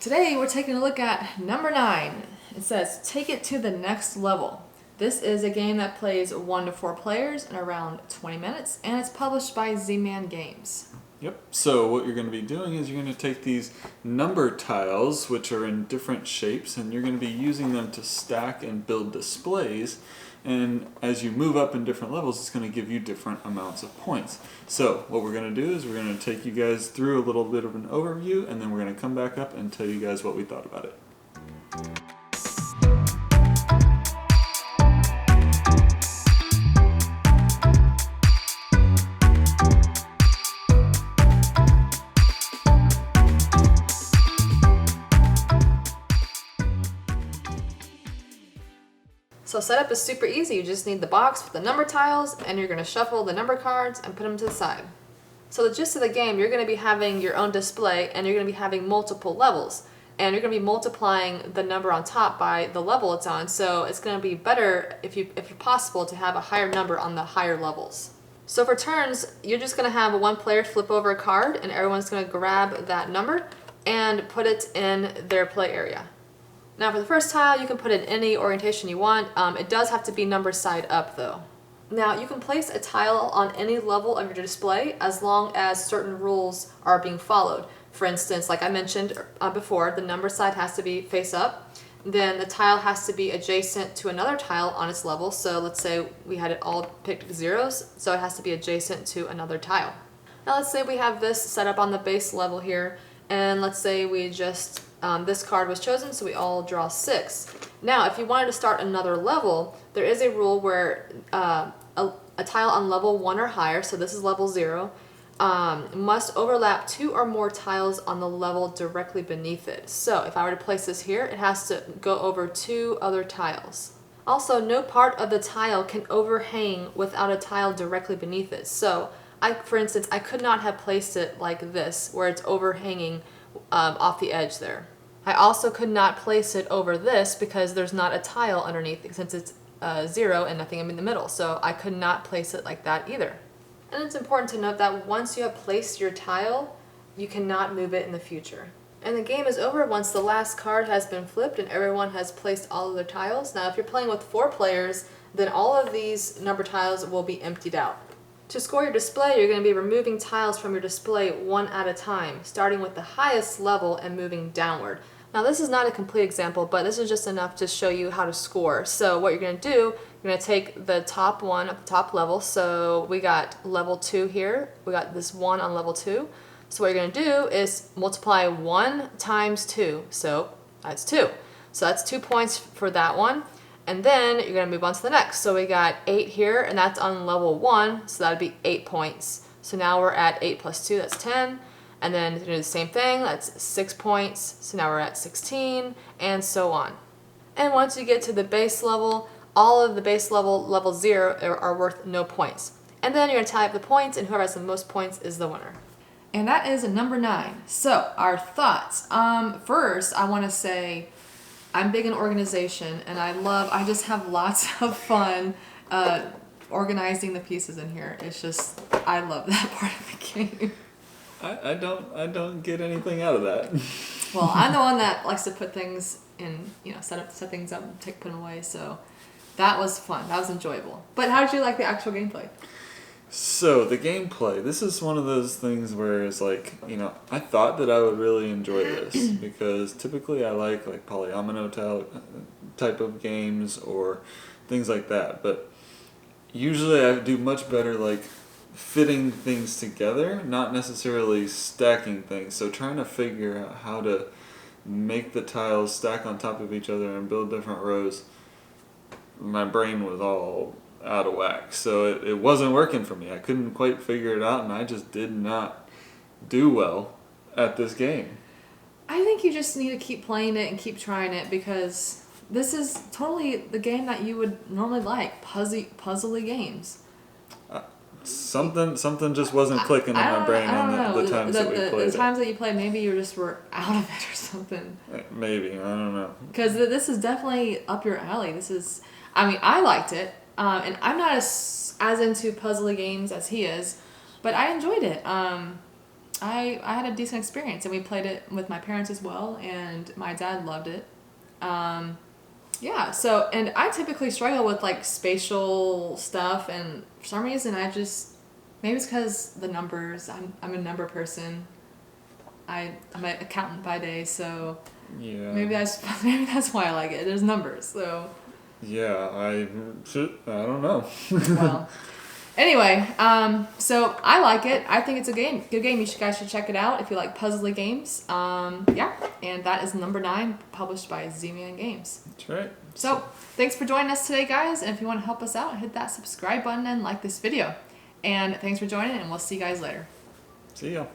Today we're taking a look at number 9. It says, take it to the next level. This is a game that plays 1 to 4 players in around 20 minutes, and it's published by Z-Man Games. Yep, so what you're going to be doing is you're going to take these number tiles, which are in different shapes, and you're going to be using them to stack and build displays. And as you move up in different levels, it's going to give you different amounts of points. So what we're going to do is we're going to take you guys through a little bit of an overview, and then we're going to come back up and tell you guys what we thought about it. So setup is super easy. You just need the box with the number tiles, and you're going to shuffle the number cards and put them to the side. So the gist of the game, you're going to be having your own display, and you're going to be having multiple levels. And you're going to be multiplying the number on top by the level it's on. So it's going to be better, if possible, to have a higher number on the higher levels. So for turns, you're just going to have one player flip over a card, and everyone's going to grab that number and put it in their play area. Now for the first tile, you can put it in any orientation you want. It does have to be number side up though. Now you can place a tile on any level of your display as long as certain rules are being followed. For instance, like I mentioned before, the number side has to be face up. Then the tile has to be adjacent to another tile on its level. So let's say we had it all picked zeros, so it has to be adjacent to another tile. Now let's say we have this set up on the base level here, and let's say we just this card was chosen, so we all draw 6. Now, if you wanted to start another level, there is a rule where a tile on level 1 or higher, so this is level 0, must overlap 2 or more tiles on the level directly beneath it. So if I were to place this here, it has to go over 2 other tiles. Also, no part of the tile can overhang without a tile directly beneath it. So, for instance, I could not have placed it like this, where it's overhanging off the edge there. I also could not place it over this because there's not a tile underneath it, since it's 0 and nothing in the middle. So I could not place it like that either. And it's important to note that once you have placed your tile, you cannot move it in the future. And the game is over once the last card has been flipped and everyone has placed all of their tiles. Now if you're playing with 4 players, then all of these number tiles will be emptied out. To score your display, you're going to be removing tiles from your display one at a time, starting with the highest level and moving downward. Now this is not a complete example, but this is just enough to show you how to score. So what you're going to do, you're going to take the top one at the top level. So we got level 2 here. We got this 1 on level 2. So what you're going to do is multiply 1 times 2. So that's 2. So that's 2 points for that one. And then you're going to move on to the next. So we got 8 here, and that's on level 1, so that would be 8 points. So now we're at 8 plus 2, that's 10. And then to do the same thing, that's 6 points. So now we're at 16, and so on. And once you get to the base level, all of the base level 0, are worth no points. And then you're going to tally up the points, and whoever has the most points is the winner. And that is number 9. So our thoughts. First, I want to say, I'm big in organization, and I just have lots of fun organizing the pieces in here. It's just, I love that part of the game. I don't get anything out of that. Well, I'm the one that likes to put things in, set things up and put them away, so that was fun. That was enjoyable. But how did you like the actual gameplay? So the gameplay, this is one of those things where it's like, I thought that I would really enjoy this because typically I like polyomino type of games or things like that. But usually I do much better fitting things together, not necessarily stacking things. So trying to figure out how to make the tiles stack on top of each other and build different rows, my brain was all out of whack. So it wasn't working for me. I couldn't quite figure it out, and I just did not do well at this game. I think you just need to keep playing it and keep trying it, because this is totally the game that you would normally like, puzzly games. Something just wasn't clicking in my brain on the times that we played. The times that you played, maybe you just were out of it or something. Maybe, I don't know. Because this is definitely up your alley. I liked it, and I'm not as into puzzly games as he is, but I enjoyed it. I had a decent experience, and we played it with my parents as well, and my dad loved it. Yeah, so, and I typically struggle with like spatial stuff, and for some reason maybe it's because the numbers, I'm a number person. I'm an accountant by day, so Yeah. maybe that's why I like it. There's numbers, so. Yeah, I don't know. Well, anyway, so I like it. I think it's a good game. Guys should check it out if you like puzzly games. Yeah, and that is number 9, published by Z-Man Games. That's right. So thanks for joining us today, guys. And if you want to help us out, hit that subscribe button and like this video. And thanks for joining, and we'll see you guys later. See ya.